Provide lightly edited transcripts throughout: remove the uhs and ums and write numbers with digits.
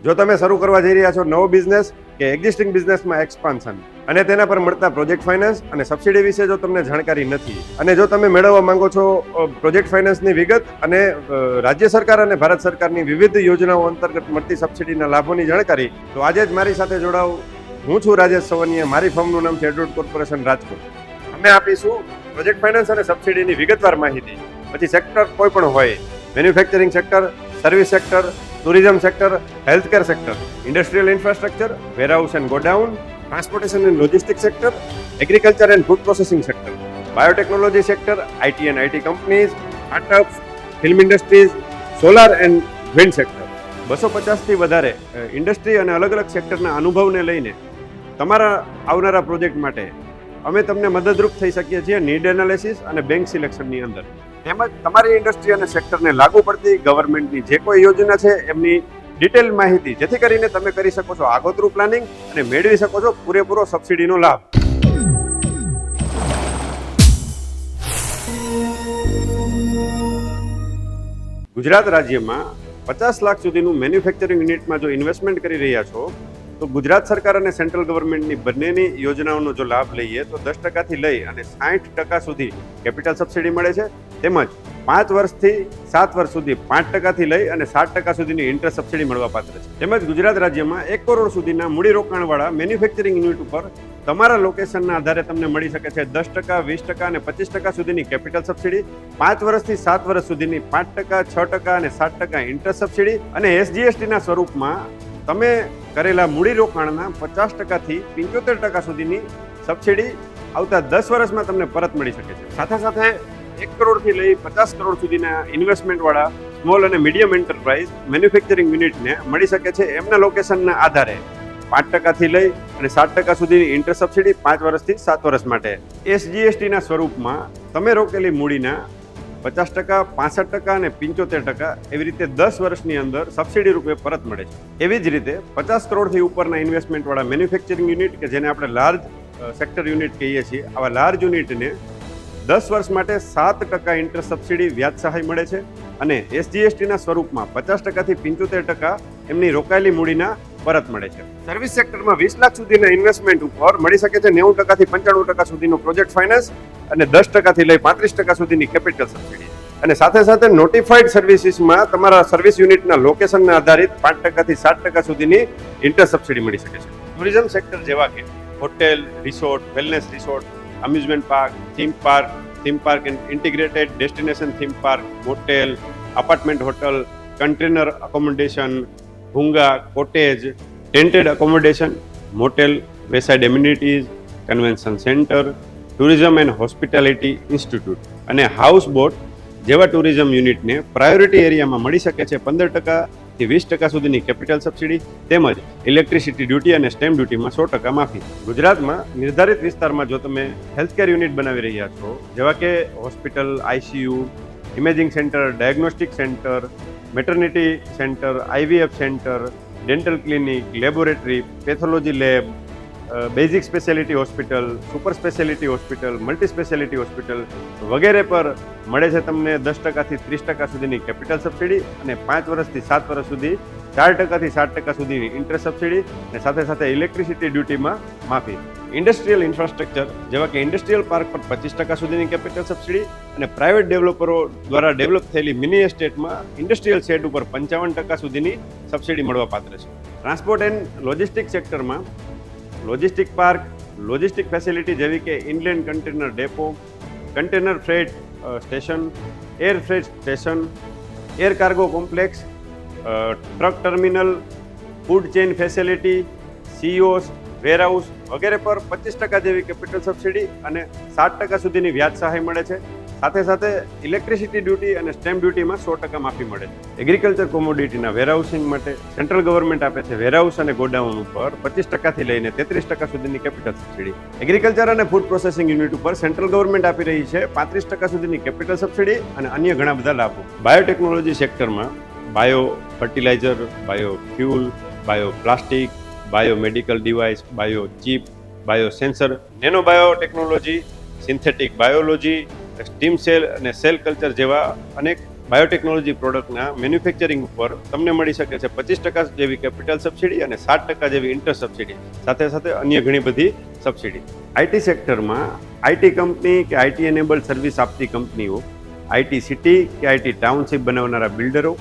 જો તમે શરૂ કરવા જઈ રહ્યા છો નવો બિઝનેસ કે એક્ઝિસ્ટિંગ બિઝનેસમાં એક્સપાન્શન અને તેના પર મળતા પ્રોજેક્ટ ફાઇનાન્સ અને સબસિડી વિશે જો તમને જાણકારી નથી અને જો તમે મેળવવા માંગો છો પ્રોજેક્ટ ફાઇનાન્સની વિગત અને રાજ્ય સરકાર અને ભારત સરકારની વિવિધ યોજનાઓ અંતર્ગત મળતી સબસિડીના લાભોની જાણકારી, તો આજે જ મારી સાથે જોડાઓ. હું છું રાજેશ સવનિયા. મારી ફર્મનું નામ છે એડવર્ડ કોર્પોરેશન રાજકોટ. અમે આપીશું પ્રોજેક્ટ ફાઇનાન્સ અને સબસિડીની વિગતવાર માહિતી. પછી સેક્ટર કોઈ પણ હોય, manufacturing sector, service sector, tourism sector, healthcare sector, industrial infrastructure, warehouse and godown, transportation and logistic sector, agriculture and food processing sector, biotechnology sector, IT and IT companies, startups, film industries, solar and wind sector. 250થી વધારે industry અને અલગ અલગ સેક્ટરના અનુભવને લઈને તમારા આવનારા project માટે અમે તમને મદદરૂપ થઈ શકીએ છીએ નીડ એનાલિસિસ અને બેંક સિલેક્શનની અંદર. તેમજ તમારી ઇન્ડસ્ટ્રી અને સેક્ટરને લાગુ પડતી ગવર્મેન્ટની જે કોઈ યોજના છે એમની ડિટેલ માહિતી, જેથી કરીને તમે કરી શકો છો આગોતરું પ્લાનિંગ અને મેળવી શકો છો પૂરેપૂરો સબસિડીનો લાભ. ગુજરાત રાજ્યમાં 50 લાખ સુધીનું મેન્યુફેક્ચરિંગ યુનિટમાં જો ઇન્વેસ્ટમેન્ટ કરી રહ્યા છો તો ગુજરાત સરકાર અને સેન્ટ્રલ ગવર્મેન્ટની બંનેની યોજનાઓનો જો લાભ લઈએ તો 10%થી લઈ અને 60% સુધી કેપિટલ સબસિડી મળે છે. તેમજ 5 વર્ષથી 7 વર્ષ સુધી 5%થી લઈ અને 7% સુધીની ઇન્ટરેસ્ટ સબસિડી મળવા પાત્ર છે. તેમજ ગુજરાત રાજ્યમાં 1 કરોડ સુધીના મૂડીરોકાણવાળા મેન્યુફેક્ચરિંગ યુનિટ ઉપર તમારા લોકેશનના આધારે તમને મળી શકે છે 10%, 20% અને 25% સુધીની કેપિટલ સબસિડી, 5 વર્ષથી 7 વર્ષ સુધીની 5%, 6% અને 7% ઇન્ટરેસ્ટ સબસિડી અને SGSTના સ્વરૂપમાં તમે કરેલા મૂડીરોકાણના 50%થી 75% સુધીની સબસિડી આવતા 10 વર્ષમાં તમને પરત મળી શકે છે. સાથે સાથે 1 કરોડથી લઈ 50 કરોડ સુધીના ઇન્વેસ્ટમેન્ટવાળા સ્મોલ અને મીડિયમ એન્ટરપ્રાઇઝ મેન્યુફેક્ચરિંગ યુનિટને મળી શકે છે એમના લોકેશનના આધારે 5%થી લઈ અને 7% સુધીની ઇન્ટરેસ્ટ સબસિડી 5 વર્ષથી 7 વર્ષ માટે. SGSTના સ્વરૂપમાં તમે રોકેલી મૂડીના 50%, 65% અને 75% એવી રીતે 10 વર્ષની અંદર સબસિડી રૂપે પરત મળે છે. એવી જ રીતે 50 કરોડથી ઉપરના ઇન્વેસ્ટમેન્ટવાળા મેન્યુફેક્ચરિંગ યુનિટ કે જેને આપણે લાર્જ સેક્ટર યુનિટ કહીએ છીએ, આવા લાર્જ યુનિટને 10 વર્ષ માટે 7% ઇન્ટરેસ્ટ સબસિડી વ્યાજ સહાય મળે છે અને SGSTના સ્વરૂપમાં 50%થી 75% એમની રોકાયેલી મૂડીના પરત મળે છે. સર્વિસ સેક્ટરમાં 20 લાખ સુધીના ઇન્વેસ્ટમેન્ટ ઉપર મળી શકે છે 90%થી 95% સુધીનો પ્રોજેક્ટ ફાઇનાન્સ અને 10%થી લઈ 35% સુધીની કેપિટલ સબસિડી. અને સાથે સાથે નોટિફાઈડ સર્વિસીસમાં તમારા સર્વિસ યુનિટના લોકેશનના આધારિત 5%થી 7% સુધીની ઇન્ટરેસ્ટ સબસિડી મળી શકે છે. ટુરિઝમ સેક્ટર જેવા કે hotel, resort, wellness resort, amusement park, theme park and integrated destination theme park, motel, apartment hotel, container accommodation, ભૂંગા, cottage, tented accommodation, motel, wayside amenities, convention centre, tourism and hospitality institute અને house boat જેવા tourism યુનિટને priority એરિયામાં મળી શકે છે 15%થી 20% સુધીની કેપિટલ સબસિડી તેમજ ઇલેક્ટ્રિસિટી ડ્યુટી અને સ્ટેમ્પ ડ્યુટીમાં 100% માફી. ગુજરાતમાં નિર્ધારિત વિસ્તારમાં જો તમે હેલ્થકેર યુનિટ બનાવી રહ્યા છો જેવા કે hospital, ICU, imaging centre, diagnostic centre, maternity centre, IVF centre, dental clinic, laboratory, pathology lab, basic speciality hospital, super speciality hospital, multi speciality hospital વગેરે પર મળે છે તમને 10%થી 30% સુધીની કેપિટલ સબસિડી અને 5 વર્ષથી 7 વર્ષ સુધી 4%થી 7% સુધીની ઇન્ટરેસ્ટ સબસિડી અને સાથે સાથે ઇલેક્ટ્રિસિટી ડ્યુટીમાં માફી. ઇન્ડસ્ટ્રીયલ ઇન્ફ્રાસ્ટ્રક્ચર જેવા કે ઇન્ડસ્ટ્રીયલ પાર્ક પર 25% સુધીની કેપિટલ સબસિડી અને પ્રાઇવેટ ડેવલપરો દ્વારા ડેવલપ થયેલી મિની એસ્ટેટમાં ઇન્ડસ્ટ્રીયલ સેટ ઉપર 55% સુધીની સબસિડી મળવા પાત્ર છે. ટ્રાન્સપોર્ટ એન્ડ લોજિસ્ટિક સેક્ટરમાં લોજિસ્ટિક પાર્ક, લોજિસ્ટિક ફેસિલિટી જેવી કે inland container depot, container freight station, air freight station, air cargo complex, truck terminal, food chain facility, COs, warehouse વગેરે પર 25% જેવી કેપિટલ સબસિડી અને 7% સુધીની વ્યાજ સહાય મળે છે. સાથે સાથે ઇલેક્ટ્રિસિટી ડ્યુટી અને સ્ટેમ્પ ડ્યુટીમાં 100% માફી મળે છે. એગ્રીકલ્ચર કોમોડિટીના વેરહાઉસિંગ માટે સેન્ટ્રલ ગવર્મેન્ટ આપે છે વેરહાઉસ અને ગોડાઉન ઉપર 25%થી લઈને 33% સુધીની કેપિટલ સબસિડી. એગ્રીકલ્ચર અને ફૂડ પ્રોસેસિંગ યુનિટ ઉપર સેન્ટ્રલ ગવર્મેન્ટ આપી રહી છે 35% સુધીની કેપિટલ સબસિડી અને અન્ય ઘણા બધા લાભો. બાયોટેકનોલોજી સેક્ટરમાં bio fertiliser, bio fuel, bio plastic, bio medical device, bio chip, bio sensor, nano biotechnology, synthetic biology, stem cell અને સેલ કલ્ચર જેવા અનેક બાયોટેકનોલોજી પ્રોડક્ટના મેન્યુફેક્ચરિંગ ઉપર તમને મળી શકે છે 25% જેવી કેપિટલ સબસિડી અને 7% જેવી ઇન્ટરેસ્ટ સબસિડી, સાથે સાથે અન્ય ઘણી બધી સબસિડી. આઈટી સેક્ટરમાં આઈટી કંપની કે આઈટી એનેબલ્ડ સર્વિસ આપતી કંપનીઓ, આઈટી સિટી કે આઈટી ટાઉનશીપ બનાવનારા બિલ્ડરો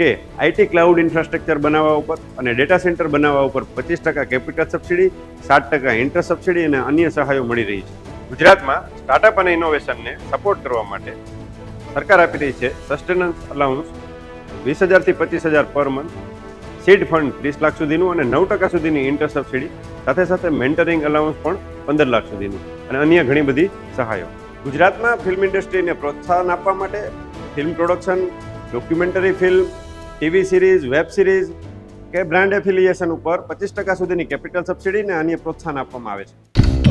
કે આઈટી ક્લાઉડ ઇન્ફ્રાસ્ટ્રક્ચર બનાવવા ઉપર અને ડેટા સેન્ટર બનાવવા ઉપર 25% કેપિટલ સબસિડી, 7% ઇન્ટરેસ્ટ સબસિડી અને અન્ય સહાયો મળી રહી છે. ગુજરાતમાં સ્ટાર્ટઅપ અને ઇનોવેશનને સપોર્ટ કરવા માટે સરકાર આપી રહી છે સસ્ટેનન્સ અલાઉન્સ 20,000 થી 25,000 per month, seed fund 30 lakh સુધીનું અને 9% સુધીની ઇન્ટરેસ્ટ સબસિડી, સાથે સાથે મેન્ટરિંગ અલાઉન્સ પણ 15 લાખ સુધીનું અને અન્ય ઘણી બધી સહાયો. ગુજરાતમાં ફિલ્મ ઇન્ડસ્ટ્રીને પ્રોત્સાહન આપવા માટે film production, documentary film, TV series, web series કે બ્રાન્ડ એફિલિએશન ઉપર 25% સુધીની કેપિટલ સબસિડી અને અન્ય પ્રોત્સાહન આપવામાં આવે છે.